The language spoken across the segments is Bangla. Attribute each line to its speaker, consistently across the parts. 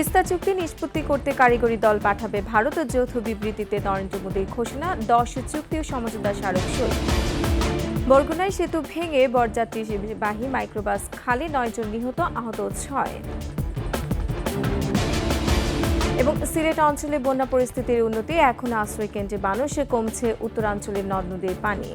Speaker 1: তিস্তা চুক্তি নিষ্পত্তি করতে কারিগরি দল পাঠাবে ভারত। যৌথ বিবৃতিতে নরেন্দ্র মোদীর ঘোষণা, 10 চুক্তি ও সমঝোতা স্মারক সই। বরগুনায় সেতু ভেঙে বরযাত্রীবাহী মাইক্রোবাস খালে 9 জন নিহত, আহত 6। এবং সিলেট অঞ্চলে বন্যা পরিস্থিতির উন্নতি, এখন আশ্রয় কেন্দ্রে মানুষ, কমছে উত্তরাঞ্চলের নদ নদীর পানি।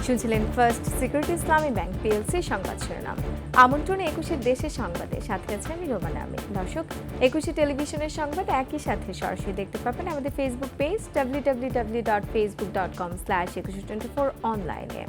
Speaker 1: শুনছিলেন ফার্স্ট সিকিউরিটি ইসলামী ব্যাংক পিএলসি সংবাদ শিরোনাম। আমন্ত্রণে 21 দেশের সংবাদে, সাথে আছে আমি রোমানা আমিন। দর্শক, 21 টেলিভিশনের সংবাদ একই সাথে সরাসরি দেখতে পাবেন আমাদের ফেসবুক পেজ www.facebook.com/2124 অনলাইনে।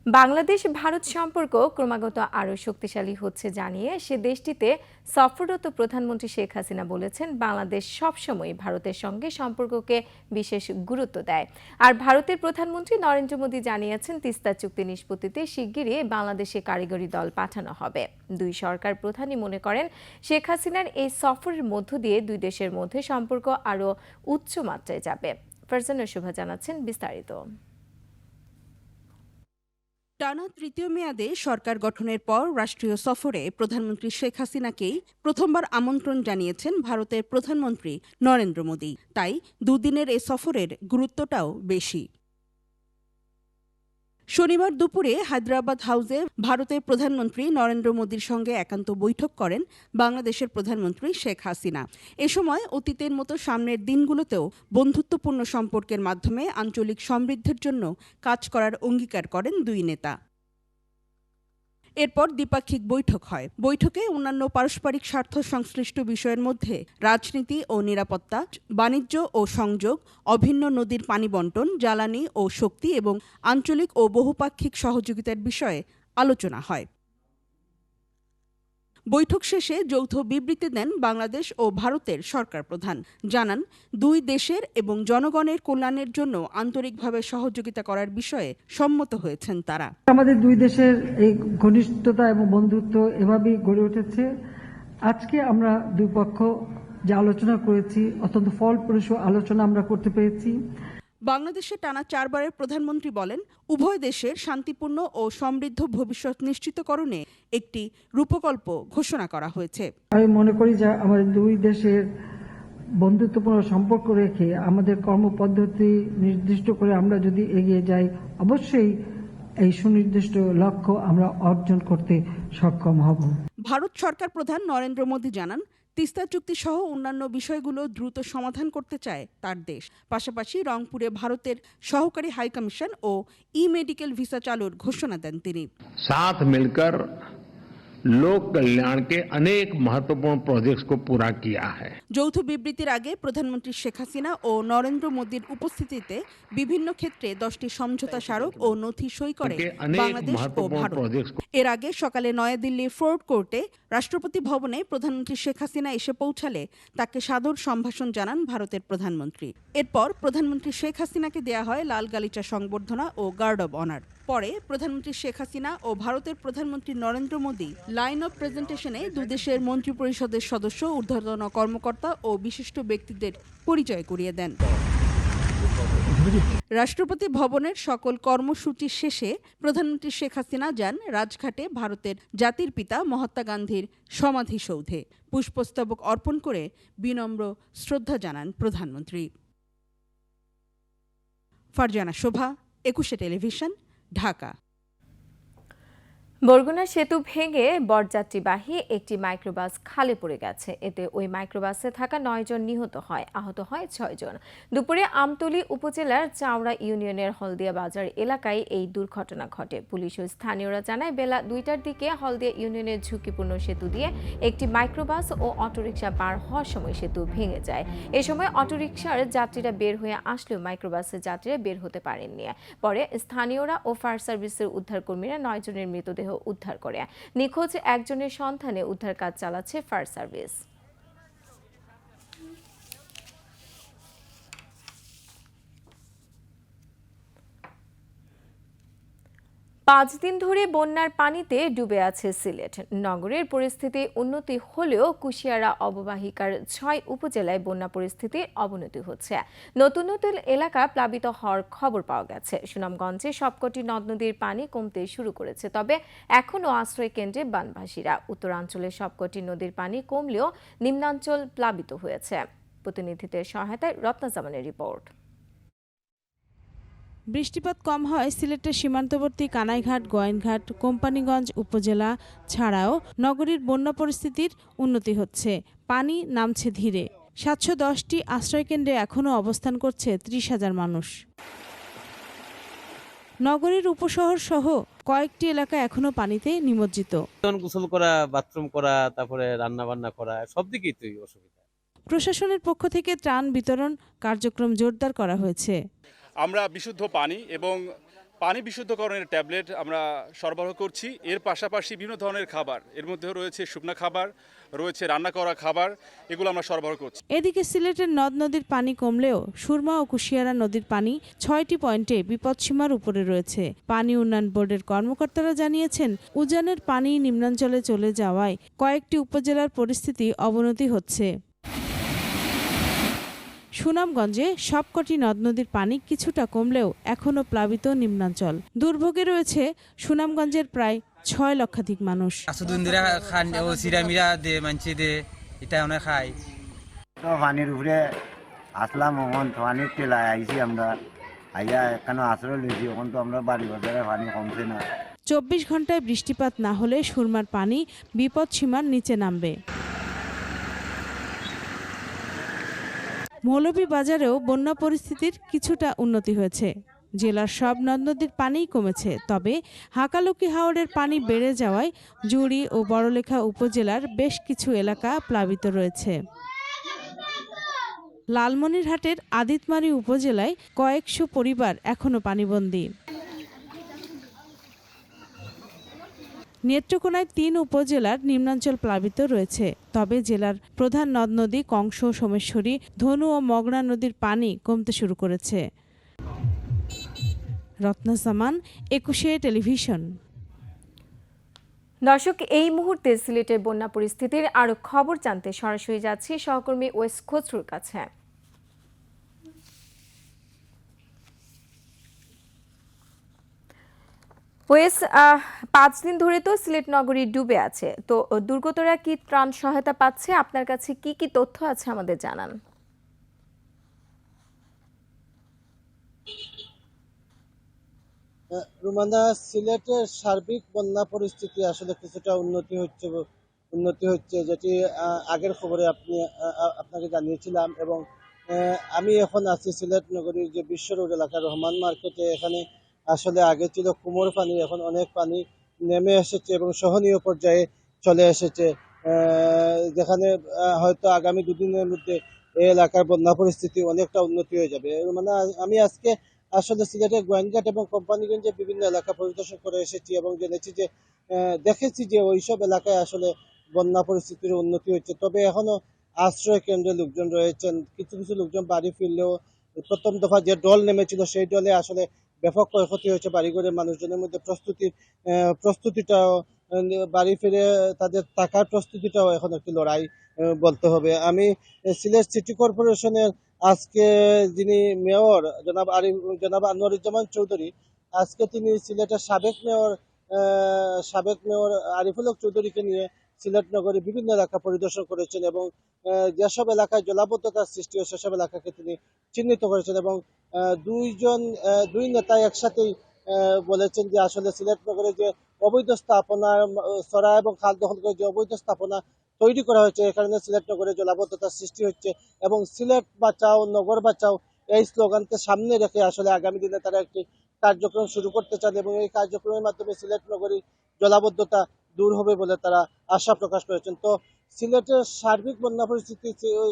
Speaker 1: বাংলাদেশ ভারত সম্পর্ক ক্রমাগত আরও শক্তিশালী হচ্ছে জানিয়ে সে দেশটিতে সফররত প্রধানমন্ত্রী শেখ হাসিনা বলেছেন, বাংলাদেশ সবসময় ভারতের সঙ্গে সম্পর্ককে বিশেষ গুরুত্ব দেয়। আর ভারতের প্রধানমন্ত্রী নরেন্দ্র মোদী জানিয়েছেন, তিস্তা চুক্তি নিষ্পত্তিতে শিগগিরই বাংলাদেশে কারিগরি দল পাঠানো হবে। দুই সরকার প্রধানই মনে করেন, শেখ হাসিনার এই সফরের মধ্য দিয়ে দুই দেশের মধ্যে সম্পর্ক আরও উচ্চ মাত্রায় যাবে। ফারজানা শুভা জানাচ্ছেন বিস্তারিত।
Speaker 2: টানা তৃতীয় মেয়াদে সরকার গঠনের পর রাষ্ট্রীয় সফরে প্রধানমন্ত্রী শেখ হাসিনাকেই প্রথমবার আমন্ত্রণ জানিয়েছেন ভারতের প্রধানমন্ত্রী নরেন্দ্র মোদী। তাই দুদিনের এ সফরের গুরুত্বটাও বেশি। শনিবার দুপুরে হায়দ্রাবাদ হাউসে ভারতের প্রধানমন্ত্রী নরেন্দ্র মোদীর সঙ্গে একান্ত বৈঠক করেন বাংলাদেশের প্রধানমন্ত্রী শেখ হাসিনা। এ সময় অতীতের মতো সামনের দিনগুলোতেও বন্ধুত্বপূর্ণ সম্পর্কের মাধ্যমে আঞ্চলিক সমৃদ্ধির জন্য কাজ করার অঙ্গীকার করেন দুই নেতা। এরপর দ্বিপাক্ষিক বৈঠক হয়। বৈঠকে অন্যান্য পারস্পরিক স্বার্থ সংশ্লিষ্ট বিষয়ের মধ্যে রাজনীতি ও নিরাপত্তা, বাণিজ্য ও সংযোগ, অভিন্ন নদীর পানি বণ্টন, জ্বালানি ও শক্তি এবং আঞ্চলিক ও বহুপাক্ষিক সহযোগিতার বিষয়ে আলোচনা হয়। বৈঠক শেষে যৌথ বিবৃতি দেন বাংলাদেশ ও ভারতের সরকার প্রধান। জানান, দুই দেশের এবং জনগণের কল্যাণের জন্য আন্তরিকভাবে সহযোগিতা করার বিষয়ে সম্মত হয়েছেন তারা।
Speaker 3: আমাদের দুই দেশের এই ঘনিষ্ঠতা এবং বন্ধুত্ব এভাবেই গড়ে উঠেছে। আজকে আমরা দুই পক্ষ যে আলোচনা করেছি, অত্যন্ত ফলপ্রসূ আলোচনা আমরা করতে পেরেছি।
Speaker 2: বাংলাদেশে টানা 4 বারের প্রধানমন্ত্রী বলেন, উভয় দেশের শান্তিপূর্ণ ও সমৃদ্ধ ভবিষ্যৎ নিশ্চিতকরণে একটি রূপকল্প ঘোষণা করা হয়েছে।
Speaker 3: আমি মনে করি যে আমাদের দুই দেশের বন্ধুত্বপূর্ণ সম্পর্ক রেখে আমাদের কর্মপদ্ধতি নির্দিষ্ট করে আমরা যদি এগিয়ে যাই, অবশ্যই এই সুনির্দিষ্ট লক্ষ্য আমরা অর্জন করতে সক্ষম হব।
Speaker 2: ভারত সরকার প্রধান নরেন্দ্র মোদী জানান, তিস্তা চুক্তি সহ অন্যান্য বিষয়গুলো দ্রুত সমাধান করতে চায় তার দেশ। পাশাপাশি রংপুরে ভারতের সহকারী হাইকমিশন ও ই-মেডিকেল ভিসা চালুর ঘোষণা দেন তিনি।
Speaker 4: साथ मिलकर लोक कल्याण के अनेक महत्वपूर्ण प्रोजेक्ट्स को पूरा किया है।
Speaker 2: যৌথ বিবৃতির আগে প্রধানমন্ত্রী শেখ হাসিনা ও নরেন্দ্র মোদীর উপস্থিতিতে বিভিন্ন ক্ষেত্রে 10টি সমঝোতা স্মারক ও নথি সই করে বাংলাদেশ ও ভারত। এর আগে সকালে নয়াদিল্লির ফোর্ট কোর্টে রাষ্ট্রপতি ভবনে প্রধানমন্ত্রী শেখ হাসিনা এসে পৌঁছালে তাকে সাদর সম্ভাষণ জানান ভারতের প্রধানমন্ত্রী। এরপর প্রধানমন্ত্রী শেখ হাসিনাকে দেয়া হয় লাল গালিচা সংবর্ধনা ও গার্ড অব অনার। পরে প্রধানমন্ত্রী শেখ হাসিনা ও ভারতের প্রধানমন্ত্রী নরেন্দ্র মোদী লাইন অফ প্রেজেন্টেশনে দুই দেশের মন্ত্রিপরিষদের সদস্য, ঊর্ধ্বতন কর্মকর্তা ও বিশিষ্ট ব্যক্তিদের পরিচয় করিয়ে দেন। রাষ্ট্রপতি ভবনের সকল কর্মসূচি শেষে প্রধানমন্ত্রী শেখ হাসিনা যান রাজঘাটে ভারতের জাতির পিতা মহাত্মা গান্ধীর সমাধিসৌধে। পুষ্পস্তবক অর্পণ করে বিনম্র শ্রদ্ধা জানান প্রধানমন্ত্রী। ফারজানা শোভা, 21 টেলিভিশন, ঢাকা।
Speaker 1: বরগুনা সেতু ভেঙে বরযাত্রীবাহী একটি মাইক্রোবাস খালে পড়ে গেছে। এতে ওই মাইক্রোবাসে থাকা 9 জন নিহত হয়, আহত হয় 6 জন। দুপুরে আমতলী উপজেলার চাওড়া ইউনিয়নের হলদিয়া বাজার এলাকায় এই দুর্ঘটনা ঘটে। পুলিশ ও স্থানীয়রা জানায়, বেলা 2টার দিকে হলদিয়া ইউনিয়নের ঝুঁকিপূর্ণ সেতু দিয়ে একটি মাইক্রোবাস ও অটোরিকশা পার হওয়ার সময় সেতু ভেঙে যায়। এ সময় অটোরিকশার যাত্রীরা বের হয়ে আসলেও মাইক্রোবাসের যাত্রীরা বের হতে পারেননি। পরে স্থানীয়রা ও ফায়ার সার্ভিসের উদ্ধারকর্মীরা 9 জনের মৃতদেহ উদ্ধার করে। নিখোঁজ একজনের সন্ধানে উদ্ধার কাজ চালাচ্ছে ফায়ার সার্ভিস। 5 দিন ধরে বন্যার পানিতে ডুবে আছে সিলেট নগরের পরিস্থিতি উন্নতি হলেও কুশিয়ারা অববাহিকার 6 উপজেলায় বন্যা পরিস্থিতির অবনতি হচ্ছে। নতুন নতুন এলাকা প্লাবিত হওয়ার খবর পাওয়া গেছে। সুনামগঞ্জে সবকটি নদ নদীর পানি কমতে শুরু করেছে, তবে এখনও আশ্রয় কেন্দ্রে বানভাসীরা। উত্তরাঞ্চলের সবকটি নদীর পানি কমলেও নিম্নাঞ্চল প্লাবিত হয়েছে। প্রতিনিধিদের সহায়তায় রত্না জামানের রিপোর্ট।
Speaker 2: বৃষ্টিপাত কম হয় সিলেটের সীমান্তবর্তী কানাইঘাট, গোয়াইনঘাট, কোম্পানীগঞ্জ উপজেলা ছাড়াও নগরীর বন্যা পরিস্থিতির উন্নতি হচ্ছে। পানি নামছে ধীরে। 710টি আশ্রয়কেন্দ্রে এখনও অবস্থান করছে 30,000 মানুষ। নগরীর উপশহর সহ কয়েকটি এলাকা এখনও পানিতে নিমজ্জিত।
Speaker 5: গোসল করা, বাথরুম করা, তারপরে রান্না বান্না করা, সব দিকেই তো অসুবিধা।
Speaker 2: প্রশাসনের পক্ষ থেকে ত্রাণ বিতরণ কার্যক্রম জোরদার করা হয়েছে।
Speaker 6: আমরা বিশুদ্ধ পানি এবং পানি বিশুদ্ধকরণের ট্যাবলেট আমরা সরবরাহ করছি। এর পাশাপাশি বিভিন্ন ধরনের খাবার, এর মধ্যে রয়েছে শুকনো খাবার, রয়েছে রান্না করা খাবার, এগুলো আমরা সরবরাহ করছি।
Speaker 2: এদিকে সিলেটের নদ নদীর পানি কমলেও সুরমা ও কুশিয়ারা নদীর পানি 6টি পয়েন্টে বিপদসীমার উপরে রয়েছে। পানি উন্নয়ন বোর্ডের কর্মকর্তারা জানিয়েছেন, উজানের পানি নিম্নাঞ্চলে চলে যাওয়ায় কয়েকটি উপজেলার পরিস্থিতি অবনতি হচ্ছে। সুনামগঞ্জে সবকটি নদ নদীর পানি কিছুটা কমলেও এখনও প্লাবিত নিম্নাঞ্চল। দুর্ভোগে রয়েছে সুনামগঞ্জের প্রায় 6 লক্ষাধিক মানুষ।
Speaker 7: পানির উপরে আসলাম, ওখান পানির টেলায় আইছি আমরা, আইয়া এখানে আশ্রয় লইছি। ওখান তো আমরা বাড়ি বাজারে পানি কমছে না।
Speaker 2: 24 ঘন্টায় বৃষ্টিপাত না হলে সুরমার পানি বিপদসীমার নিচে নামবে। মৌলভীবাজারেও বন্যা পরিস্থিতির কিছুটা উন্নতি হয়েছে। জেলার সব নদ নদীর পানিই কমেছে, তবে হাকালুকি হাওরের পানি বেড়ে যাওয়ায় জুড়ি ও বড়লেখা উপজেলার বেশ কিছু এলাকা প্লাবিত রয়েছে। লালমনিরহাটের আদিতমারি উপজেলায় কয়েকশো পরিবার এখনও পানিবন্দী। নেত্রকোনায় 3 উপজেলার নিম্নাঞ্চল প্লাবিত রয়েছে, তবে জেলার প্রধান নদ নদী কংস, সোমেশ্বরী, ধনু ও মগনা নদীর পানি কমতে শুরু করেছে। রত্না জামান, 21 টেলিভিশন।
Speaker 1: দর্শক, এই মুহূর্তে সিলেটের বন্যা পরিস্থিতির আরো খবর জানতে সরাসরি যাচ্ছি সহকর্মী ওয়েস খসরুর কাছে। ওয়েস, 5 দিন ধরে তো সিলেট নগরী ডুবে আছে, তো দুর্গতরা কি ত্রাণ সহায়তা পাচ্ছে? আপনার কাছে কি কি তথ্য আছে আমাদের জানান।
Speaker 8: রুমানা, সিলেটের সার্বিক বন্যা পরিস্থিতি আসলে কিছুটা উন্নতি হচ্ছে, যেটি আগের খবরে আপনাকে জানিয়েছিলাম। এবং আমি এখন আছি সিলেট নগরীর যে বিশ্ব রোড এলাকা রহমান মার্কেটে। এখানে আসলে আগে ছিল কুমোর পানি, এখন অনেক পানি নেমে এসেছে এবং সহনীয় পর্যায়ে চলে এসেছে, যেখানে হয়তো আগামী 2 দিনের মধ্যে এই এলাকার বন্যা পরিস্থিতি অনেকটা উন্নতি হয়ে যাবে। মানে আমি আজকে আসলে সিলেটের গোয়াইনঘাট এবং কোম্পানীগঞ্জে বিভিন্ন এলাকা পরিদর্শন করে এসেছি এবং দেখেছি যে ওইসব এলাকায় আসলে বন্যা পরিস্থিতির উন্নতি হচ্ছে। তবে এখনো আশ্রয় কেন্দ্রে লোকজন রয়েছেন। কিছু কিছু লোকজন বাড়ি ফিরলেও প্রথম দফা যে ডল নেমেছিল সেই ডলে আসলে ব্যাপক ক্ষয়ক্ষতি হয়েছে বাড়িঘরের মানুষজনের মধ্যে। প্রস্তুতিটাও, বাড়ি ফিরে তাদের থাকার প্রস্তুতিটাও এখন একটি লড়াই বলতে হবে। আমি সিলেট সিটি কর্পোরেশনের আজকে যিনি মেয়র জনাব আনোয়ারুজ্জামান চৌধুরী, আজকে তিনি সিলেটের সাবেক মেয়র আরিফুল হক চৌধুরীকে নিয়ে সিলেট নগরী বিভিন্ন এলাকা পরিদর্শন করেছেন এবং যেসব এলাকায় জলাবদ্ধতার সৃষ্টি হয় সেসব এলাকাকে তিনি চিহ্নিত করেছেন। এবং দুই নেতা একসাথেই বলেছেন যে আসলে সিলেট নগরে যে অবৈধ স্থাপনা, সরা এবং খাল দখল করে যে অবৈধ স্থাপনা তৈরি করা হয়েছে, এ কারণে সিলেট নগরে জলাবদ্ধতার সৃষ্টি হচ্ছে। এবং সিলেট বাঁচাও, নগর বাঁচাও এই স্লোগানকে সামনে রেখে আসলে আগামী দিনে তারা একটি কার্যক্রম শুরু করতে চান এবং এই কার্যক্রমের মাধ্যমে সিলেট নগরী জলাবদ্ধতা দূর হবে বলে তারা আশা প্রকাশ করেছেন। তো সিলেটের সার্বিক বন্যা পরিস্থিতি,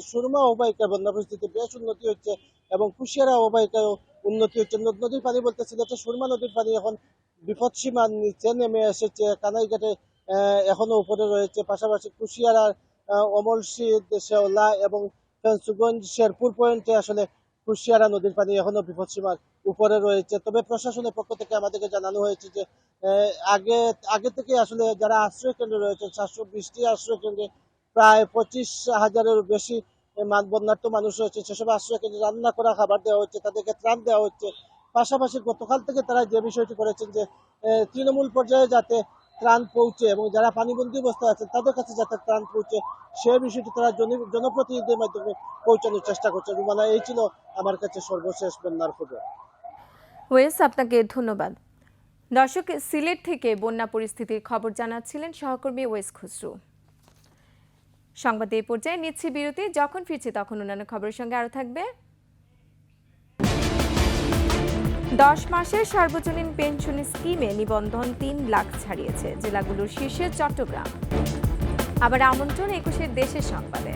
Speaker 8: সুরমা অববাহিকার বন্যা পরিস্থিতি বেশ উন্নতি হচ্ছে এবং কুশিয়ারা অববাহিকায় উন্নতি হচ্ছে। নদীর পানি বলতে সিলেটের সুরমা নদীর পানি এখন বিপদসীমার নিচে নেমে এসেছে, কানাইঘাটে এখনো উপরে রয়েছে। পাশাপাশি কুশিয়ারার অমলশীদ, শেওলা এবং ফেন্সুগঞ্জ, শেরপুর পয়েন্টে আসলে কুশিয়ারা নদীর পানি এখনো বিপদসীমার উপরে রয়েছে। তবে প্রশাসনের পক্ষ থেকে আমাদেরকে জানানো হয়েছে যে আগে থেকে আসলে যারা আশ্রয় কেন্দ্রে রয়েছে 720টি আশ্রয় কেন্দ্রে প্রায় 25,000-এর বেশি বন্যার্থ মানুষ রয়েছে। সেসব আশ্রয় কেন্দ্রে রান্না করা খাবার দেওয়া হচ্ছে, তাদেরকে ত্রাণ দেওয়া হচ্ছে। পাশাপাশি গতকাল থেকে তারা যে বিষয়টি করেছেন যে তৃণমূল পর্যায়ে যাতে ত্রাণ পৌঁছে এবং যারা পানিবন্দী অবস্থায় আছেন তাদের কাছে যাতে ত্রাণ পৌঁছে সে বিষয়টি তারা জনপ্রতিনিধিদের মাধ্যমে পৌঁছানোর চেষ্টা করছে। রুমানা, এই ছিল আমার কাছে সর্বশেষ বন্যার খবর।
Speaker 1: ওয়েস, আপনাকে ধন্যবাদ। দর্শক, সিলেট থেকে বন্যা পরিস্থিতির খবর জানাচ্ছিলেন সহকর্মী ওয়েস খুসরু। সংবাদ এই পর্যায়ে নিচ্ছি বিরতি, যখন ফিরছি তখন অন্যান্য খবরের সঙ্গে আরও থাকবে। 10 মাসের সার্বজনীন পেনশন স্কিমে নিবন্ধন 3 লাখ ছাড়িয়েছে। জেলাগুলোর শীর্ষে চট্টগ্রাম। আবার আমন্ত্রণ 21 দেশের সংবাদে।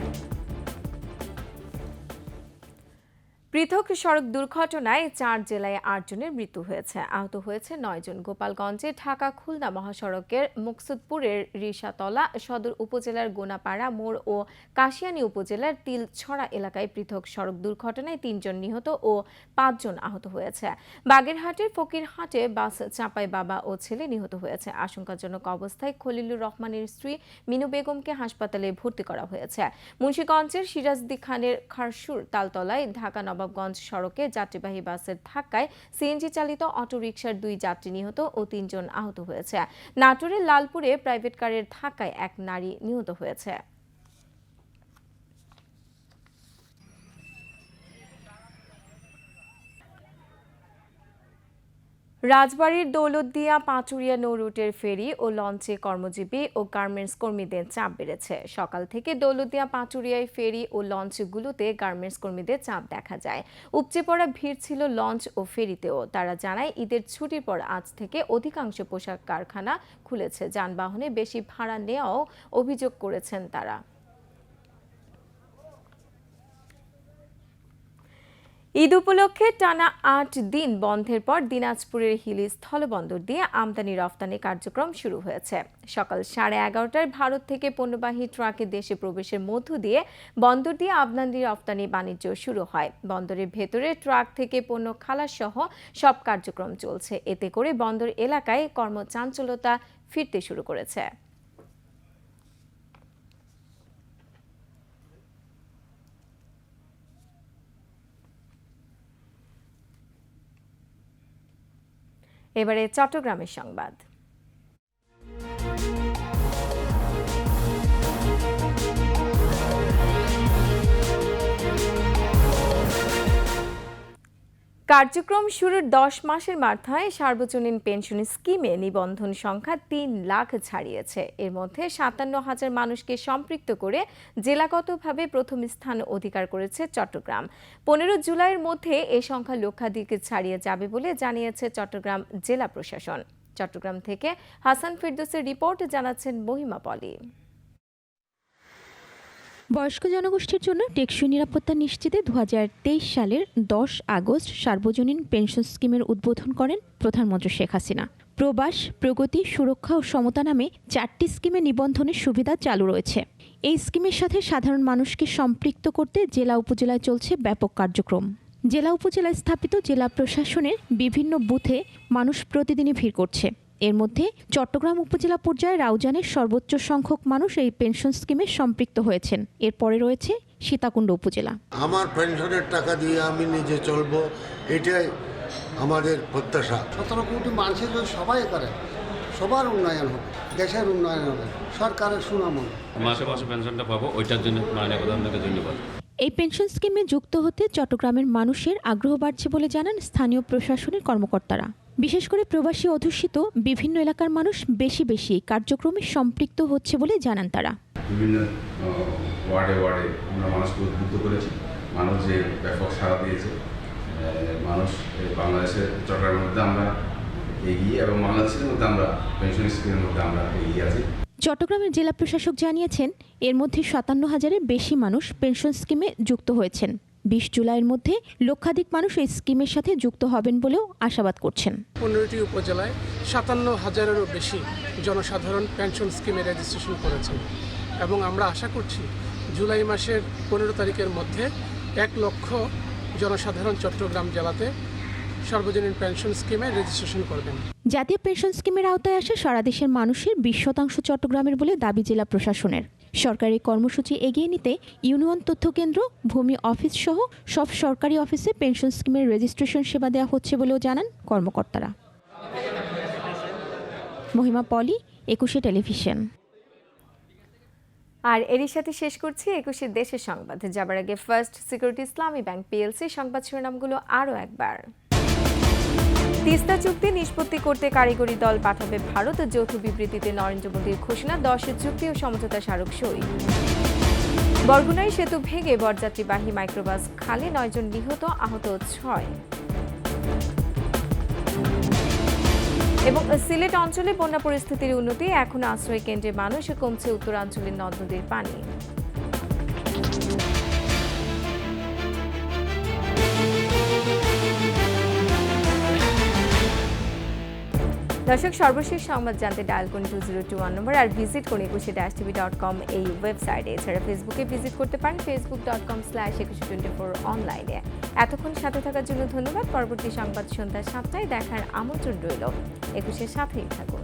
Speaker 1: পৃথক সড়ক দুর্ঘটনায় 4 জেলায় 8 জনের মৃত্যু হয়েছে, আহত হয়েছে 9 জন। গোপালগঞ্জে ঢাকা খুলনা মহাসড়কের মুকসুদপুরের রিসাতলা সদর উপজেলার গোনাপাড়া মোড় ও কাশিয়ানী উপজেলার তিলছড়া এলাকায় পৃথক সড়ক দুর্ঘটনায় 3 জন নিহত ও 5 জন আহত হয়েছে। বাগেরহাটের ফকিরহাটে বাস চাপায় বাবা ও ছেলে নিহত হয়েছে। আশঙ্কাজনক অবস্থায় খলিলুর রহমানের স্ত্রী মিনু বেগমকে হাসপাতালে ভর্তি করা হয়েছে। মুন্সিগঞ্জের সিরাজদি খানের খারসুর তালতলায় ঢাকা নবাবগঞ্জ সড়কে যাত্রীবাহী বাসের ধাক্কায় সিএনজি চালিত অটোরিকশার 2 যাত্রী নিহত ও 3 জন আহত হয়েছে। নাটোরের লালপুরে প্রাইভেট কারের ধাক্কায় 1 নারী নিহত হয়েছে। রাজবাড়ীর দৌলতদিয়া পাচুরিয়া নৌ রুটের ফেরি ও লঞ্চে কর্মজীবী ও গার্মেন্টস কর্মীদের চাপ বেড়েছে। সকাল থেকে দৌলতদিয়া পাচুরিয়ায় ফেরি ও লঞ্চগুলোতে গার্মেন্টস কর্মীদের চাপ দেখা যায়। উপচে পড়া ভিড় ছিল লঞ্চ ও ফেরিতেও। তারা জানায়, ঈদের ছুটির পর আজ থেকে অধিকাংশ পোশাক কারখানা খুলেছে। যানবাহনে বেশি ভাড়া নেওয়াও অভিযোগ করেছেন তারা। ঈদ উপলক্ষে টানা 8 দিন বন্ধের পর দিনাজপুরের হিলি স্থলবন্দর দিয়ে আমদানি রফতানি কার্যক্রম শুরু হয়েছে। সকাল 11:30টায় ভারত থেকে পণ্যবাহী ট্রাকে দেশে প্রবেশের মধ্য দিয়ে বন্দর দিয়ে আমদানি রফতানি বাণিজ্য শুরু হয়। বন্দরের ভেতরে ট্রাক থেকে পণ্য খালাস সহ সব কার্যক্রম চলছে। এতে করে বন্দর এলাকায় কর্মচাঞ্চল্যতা ফিরতে শুরু করেছে। এবারে চট্টগ্রামের সংবাদ। কার্যক্রম শুরুর 10 মাসের মাথায় সার্বজনীন পেনশন স্কিমে নিবন্ধন সংখ্যা 3 লাখ ছাড়িয়েছে। এর মধ্যে 57,000 মানুষকে সম্পৃক্ত করে জেলাগতভাবে প্রথম স্থান অধিকার করেছে চট্টগ্রাম। 15 জুলাইয়ের মধ্যে এই সংখ্যা লক্ষাধিক ছাড়িয়ে যাবে বলে জানিয়েছে চট্টগ্রাম জেলা প্রশাসন। চট্টগ্রাম থেকে হাসান ফেরদৌসের রিপোর্ট, জানাচ্ছেন মহিমা পলি।
Speaker 9: বয়স্ক জনগোষ্ঠীর জন্য টেকসই নিরাপত্তা নিশ্চিতে 2023 সালের 10 আগস্ট সার্বজনীন পেনশন স্কিমের উদ্বোধন করেন প্রধানমন্ত্রী শেখ হাসিনা। প্রবাস, প্রগতি, সুরক্ষা ও সমতা নামে 4টি স্কিমে নিবন্ধনের সুবিধা চালু রয়েছে। এই স্কিমের সাথে সাধারণ মানুষকে সম্পৃক্ত করতে জেলা উপজেলায় চলছে ব্যাপক কার্যক্রম। জেলা উপজেলায় স্থাপিত জেলা প্রশাসনের বিভিন্ন বুথে মানুষ প্রতিদিনই ভিড় করছে। এর মধ্যে চট্টগ্রাম উপজেলা পর্যায়ে রাউজানের সর্বোচ্চ সংখ্যক মানুষ এই পেনশন স্কিমে সম্পৃক্ত হয়েছেন। এরপরে রয়েছে সীতাকুণ্ড উপজেলা।
Speaker 10: আমার পেনশনের টাকা দিয়ে আমি নিজে চলবো, এটাই আমাদের প্রত্যাশা।
Speaker 11: 17 কোটি মানুষের যদি সবাই করে, সবার উন্নয়ন হবে, দেশের উন্নয়ন হবে, সরকারের সুনাম হবে।
Speaker 12: মাসে মাসে পেনশনটা পাবো, ওইটার জন্য মাননীয় প্রধানমন্ত্রীকে ধন্যবাদ।
Speaker 9: এই পেনশন স্কিমে যুক্ত হতে চট্টগ্রামের মানুষের আগ্রহ বাড়ছে বলে জানান স্থানীয় প্রশাসনের কর্মকর্তারা। বিশেষ করে প্রবাসী অধ্যুষিত বিভিন্ন এলাকার মানুষ বেশি বেশি কার্যক্রমে সম্পৃক্ত হচ্ছে বলে জানান তারা।
Speaker 13: বিভিন্ন ওয়ার্ডে ওয়ার্ডে আমরা মানুষকে উদ্বুদ্ধ করেছি, মানুষ যে ব্যাপক সাড়া দিয়েছে। মানুষ বাংলাদেশের চট্টগ্রামের মধ্যে আমরা এগিয়ে এবং বাংলাদেশের মধ্যে আমরা পেনশন স্কিমের মধ্যে আমরা এগিয়ে আছি।
Speaker 9: চট্টগ্রামের জেলা প্রশাসক জানিয়েছেন, এর মধ্যে 57,000-এর বেশি মানুষ পেনশন স্কিমে যুক্ত হয়েছেন। 20 জুলাইয়ের মধ্যে লক্ষাধিক মানুষ এই স্কিমের সাথে যুক্ত হবেন বলেও আশাবাদ করছেন।
Speaker 14: 15টি উপজেলায় 57,000-এরও বেশি জনসাধারণ পেনশন স্কিমে রেজিস্ট্রেশন করেছেন এবং আমরা আশা করছি জুলাই মাসের 15 তারিখের মধ্যে 1 লক্ষ জনসাধারণ চট্টগ্রাম জেলাতে সার্বজনীন পেনশন স্কিমে রেজিস্ট্রেশন করবেন।
Speaker 9: জাতীয় পেনশন স্কিমের আওতায় আসা সারা দেশের মানুষের 20% চট্টগ্রামের বলে দাবি জেলা প্রশাসনের। সরকারি কর্মসূচি এগিয়ে নিতে ইউনিয়ন তথ্য কেন্দ্র, ভূমি অফিস সহ সব সরকারি অফিসে পেনশন স্কিমের রেজিস্ট্রেশন সেবা দেওয়া হচ্ছে বলেও জানান কর্মকর্তারা। মহিমা পলি, 21 টেলিভিশন।
Speaker 1: আর এরই সাথে শেষ করছি 21 দেশের সংবাদ। যাবার আগে ফার্স্ট সিকিউরিটি ইসলামী ব্যাংক পিএলসি সংবাদ শিরোনামগুলো আরও একবার। তিস্তা চুক্তি নিষ্পত্তি করতে কারিগরি দল পাঠাবে ভারত। যৌথ বিবৃতিতে নরেন্দ্র মোদীর ঘোষণা, 10 চুক্তি ও সমঝোতা স্মারক সই। বরগুনায় সেতু ভেঙে বরযাত্রীবাহী মাইক্রোবাস খালে 9 জন নিহত, আহত 6। এবং সিলেট অঞ্চলে বন্যা পরিস্থিতির উন্নতি, এখন আশ্রয় কেন্দ্রে মানুষ, কমছে উত্তরাঞ্চলের নদ নদীর পানি। দর্শক, সর্বশেষ সংবাদ জানতে ডায়াল করুন 2021 নম্বর আর ভিজিট করুন 21-tv.com এই ওয়েবসাইটে। এছাড়া ফেসবুকে ভিজিট করতে পারেন facebook.com/2124 অনলাইনে। এতক্ষণ সাথে থাকার জন্য ধন্যবাদ। পরবর্তী সংবাদ সন্ধ্যা 7টায় দেখার আমন্ত্রণ রইল। 21-এর সাথেই থাকুন।